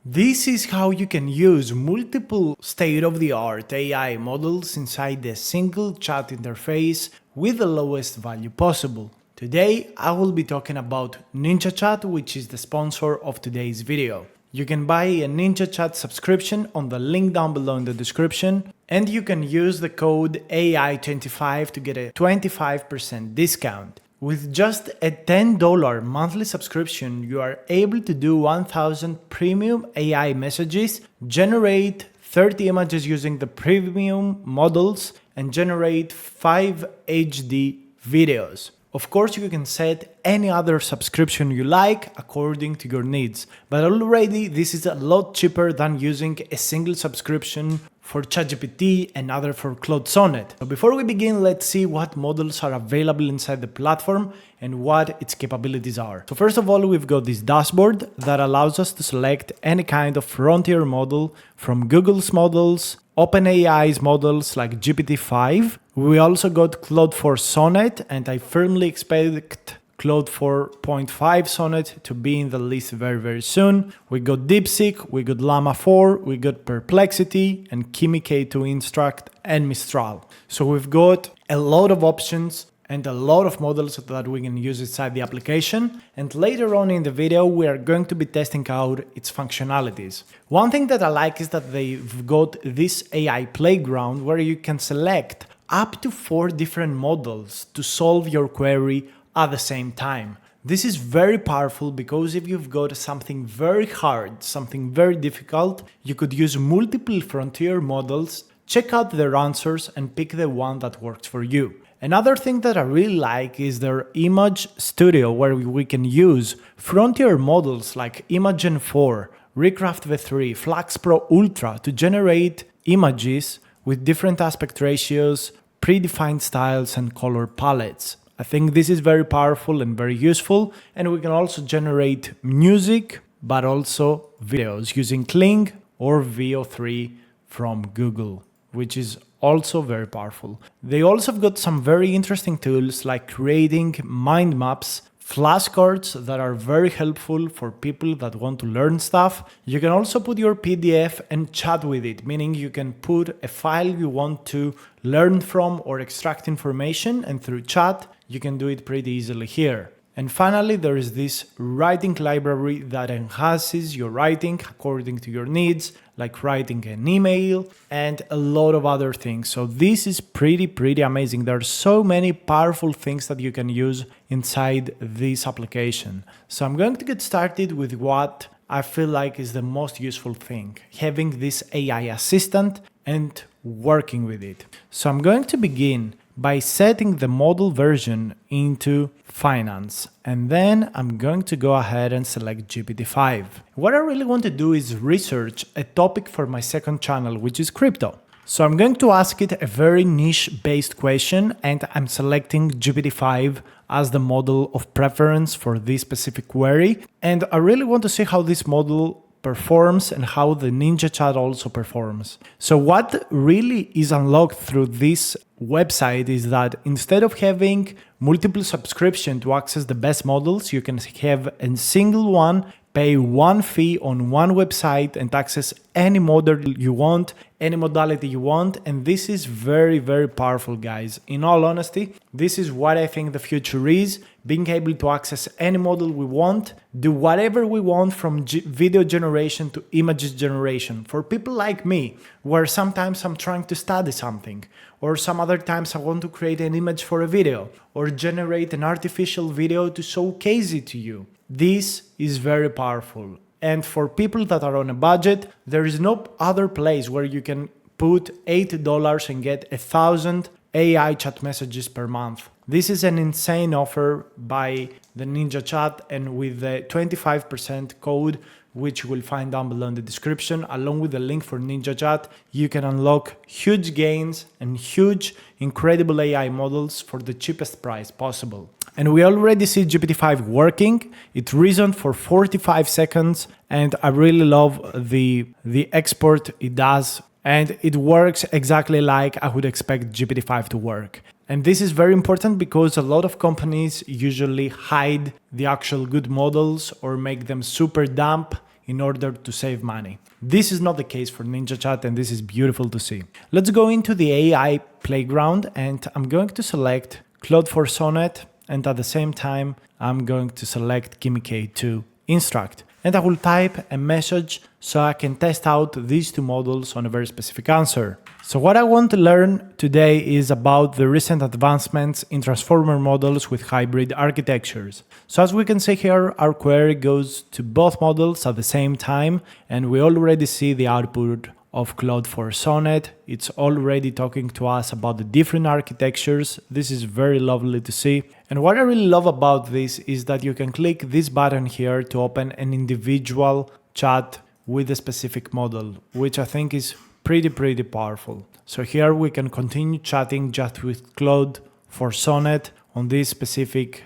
This is how you can use multiple state-of-the-art AI models inside a single chat interface with the lowest value possible. Today, I will be talking about NinjaChat, which is the sponsor of today's video. You can buy a NinjaChat subscription on the link down below in the description, and you can use the code AI25 to get a 25% discount. With just a $10 monthly subscription, you are able to do 1000 premium AI messages, generate 30 images using the premium models, and generate 5 HD videos. Of course, you can set any other subscription you like according to your needs, but already this is a lot cheaper than using a single subscription for ChatGPT and other for Claude Sonnet. So before we begin, let's see what models are available inside the platform and what its capabilities are. So first of all, we've got this dashboard that allows us to select any kind of frontier model from Google's models, OpenAI's models like GPT-5. We also got Claude 4 Sonnet, and I firmly expect Claude 4.5 Sonnet to be in the list very soon. We got DeepSeek, we got Llama 4, we got Perplexity, and Kimi K2 Instruct and Mistral. So we've got a lot of options and a lot of models that we can use inside the application, and later on in the video we are going to be testing out its functionalities. One thing that I like is that they've got this AI playground where you can select up to 4 different models to solve your query at the same time. This is very powerful because if you've got something very hard, something very difficult, you could use multiple frontier models, check out their answers and pick the one that works for you. Another thing that I really like is their Image Studio, where we can use frontier models like Imagen 4, Recraft V3, Flux Pro Ultra to generate images with different aspect ratios, predefined styles and color palettes. I think this is very powerful and very useful, and we can also generate music but also videos using Kling or VO3 from Google, which is also very powerful. They also have got some very interesting tools like creating mind maps, flashcards that are very helpful for people that want to learn stuff. You can also put your PDF and chat with it, meaning you can put a file you want to learn from or extract information, and through chat you can do it pretty easily here. And finally, there is this writing library that enhances your writing according to your needs, like writing an email and a lot of other things. So this is pretty amazing. There are so many powerful things that you can use inside this application. So I'm going to get started with what I feel like is the most useful thing, having this AI assistant and working with it. So I'm going to begin by setting the model version into finance, and then I'm going to go ahead and select GPT-5. What I really want to do is research a topic for my second channel, which is crypto. So I'm going to ask it a very niche-based question, and I'm selecting GPT-5 as the model of preference for this specific query. And I really want to see how this model performs and how the NinjaChat also performs. So what really is unlocked through this website is that instead of having multiple subscriptions to access the best models, you can have a single one, pay one fee on one website and access any model you want, any modality you want. And this is very powerful, guys. In all honesty, this is what I think the future is, being able to access any model we want, do whatever we want from video generation to images generation. For people like me, where sometimes I'm trying to study something, or some other times I want to create an image for a video, or generate an artificial video to showcase it to you. This is very powerful. And for people that are on a budget, there is no other place where you can put $8 and get 1,000 AI chat messages per month. This is an insane offer by the NinjaChat, and with the 25% code, which you will find down below in the description, along with the link for NinjaChat, you can unlock huge gains and huge, incredible AI models for the cheapest price possible. And we already see GPT-5 working. It reasoned for 45 seconds, and I really love the export it does. And it works exactly like I would expect GPT-5 to work. And this is very important because a lot of companies usually hide the actual good models or make them super dumb in order to save money. This is not the case for NinjaChat, and this is beautiful to see. Let's go into the AI playground, and I'm going to select Claude for Sonnet, and at the same time, I'm going to select Gimme to instruct. And I will type a message so I can test out these two models on a very specific answer. So what I want to learn today is about the recent advancements in transformer models with hybrid architectures. So as we can see here, our query goes to both models at the same time, and we already see the output of Claude for Sonnet. It's already talking to us about the different architectures. This is very lovely to see. And what I really love about this is that you can click this button here to open an individual chat with a specific model, which I think is pretty powerful. So here we can continue chatting just with Claude for Sonnet on this specific,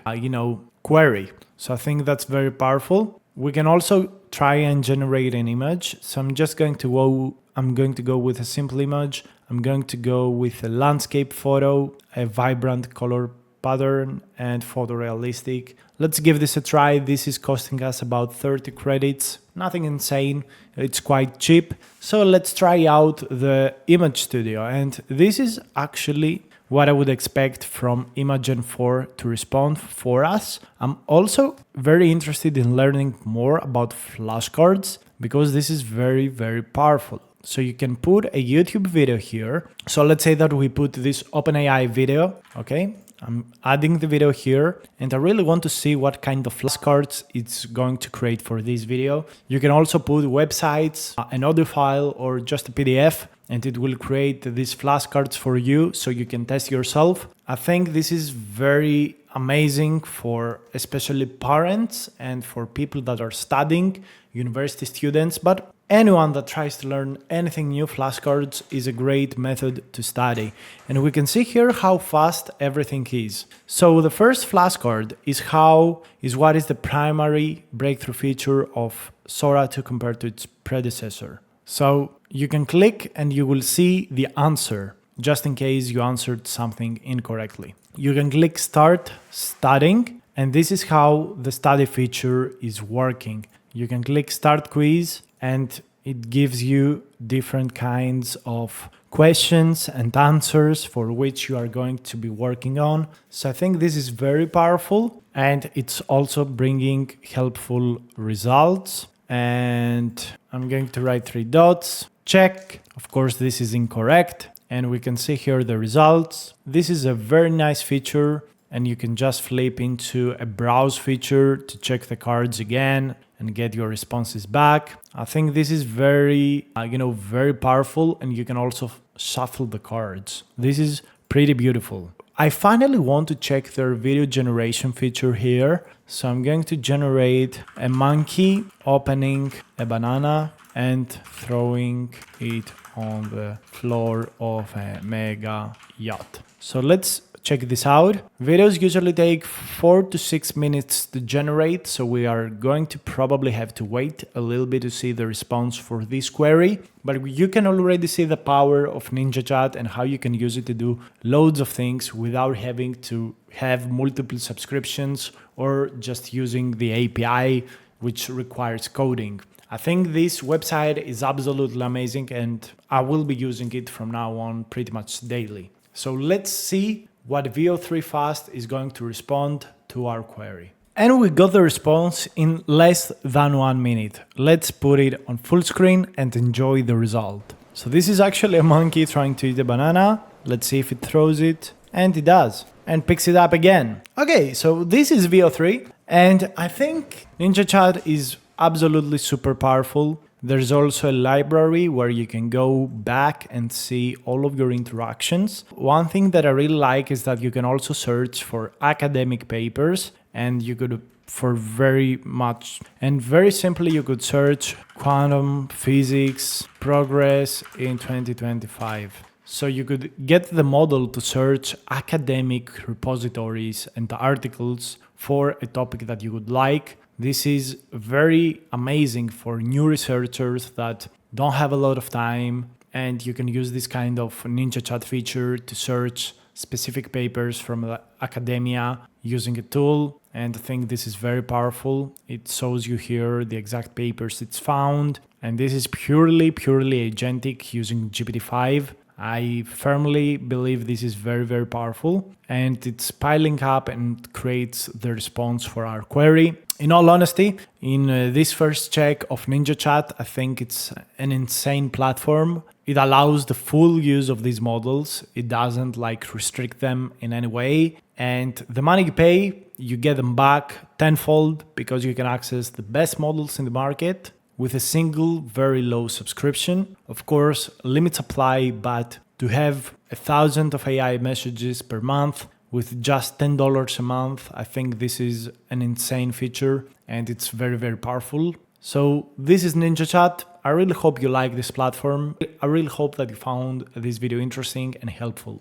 query. So I think that's very powerful. We can also try and generate an image. So I'm going to go with a simple image. I'm going to go with a landscape photo, a vibrant color pattern, and photorealistic. Let's give this a try. This is costing us about 30 credits. Nothing insane. It's quite cheap. So let's try out the image studio. And this is actually what I would expect from Imagen 4 to respond for us. I'm also very interested in learning more about flashcards because this is very powerful. So you can put a YouTube video here. So let's say that we put this OpenAI video, okay? I'm adding the video here, and I really want to see what kind of flashcards it's going to create for this video. You can also put websites, an audio file, or just a PDF, and it will create these flashcards for you so you can test yourself. I think this is very amazing for especially parents and for people that are studying, university students, but anyone that tries to learn anything new. Flashcards is a great method to study. And we can see here how fast everything is. So the first flashcard is what is the primary breakthrough feature of Sora 2 compared to its predecessor. So you can click and you will see the answer, just in case you answered something incorrectly. You can click Start Studying, and this is how the study feature is working. You can click Start Quiz, and it gives you different kinds of questions and answers for which you are going to be working on. So I think this is very powerful, and it's also bringing helpful results. And I'm going to write 3 dots, check. Of course, this is incorrect. And we can see here the results. This is a very nice feature, and you can just flip into a browse feature to check the cards again and get your responses back. I think this is very powerful, and you can also shuffle the cards. This is pretty beautiful. I finally want to check their video generation feature here. So I'm going to generate a monkey opening a banana and throwing it on the floor of a mega yacht. So let's check this out. Videos usually take 4 to 6 minutes to generate, so we are going to probably have to wait a little bit to see the response for this query. But you can already see the power of NinjaChat and how you can use it to do loads of things without having to have multiple subscriptions or just using the API, which requires coding. I think this website is absolutely amazing, and I will be using it from now on pretty much daily. So let's see what VO3 Fast is going to respond to our query. And we got the response in less than 1 minute. Let's put it on full screen and enjoy the result. So this is actually a monkey trying to eat a banana. Let's see if it throws it. And it does. And picks it up again. Okay, so this is VO3. And I think NinjaChat is absolutely super powerful. There's also a library where you can go back and see all of your interactions. One thing that I really like is that you can also search for academic papers, and you could very simply you could search quantum physics progress in 2025. So you could get the model to search academic repositories and articles for a topic that you would like. This is very amazing for new researchers that don't have a lot of time, and you can use this kind of NinjaChat feature to search specific papers from the academia using a tool. And I think this is very powerful. It shows you here the exact papers it's found. And this is purely agentic using GPT-5. I firmly believe this is very powerful, and it's piling up and creates the response for our query. In all honesty, in this first check of NinjaChat, I think it's an insane platform. It allows the full use of these models. It doesn't restrict them in any way. And the money you pay, you get them back tenfold because you can access the best models in the market with a single very low subscription. Of course, limits apply, but to have 1,000 of AI messages per month with just $10 a month, I think this is an insane feature and it's very powerful. So this is NinjaChat. I really hope you like this platform. I really hope that you found this video interesting and helpful.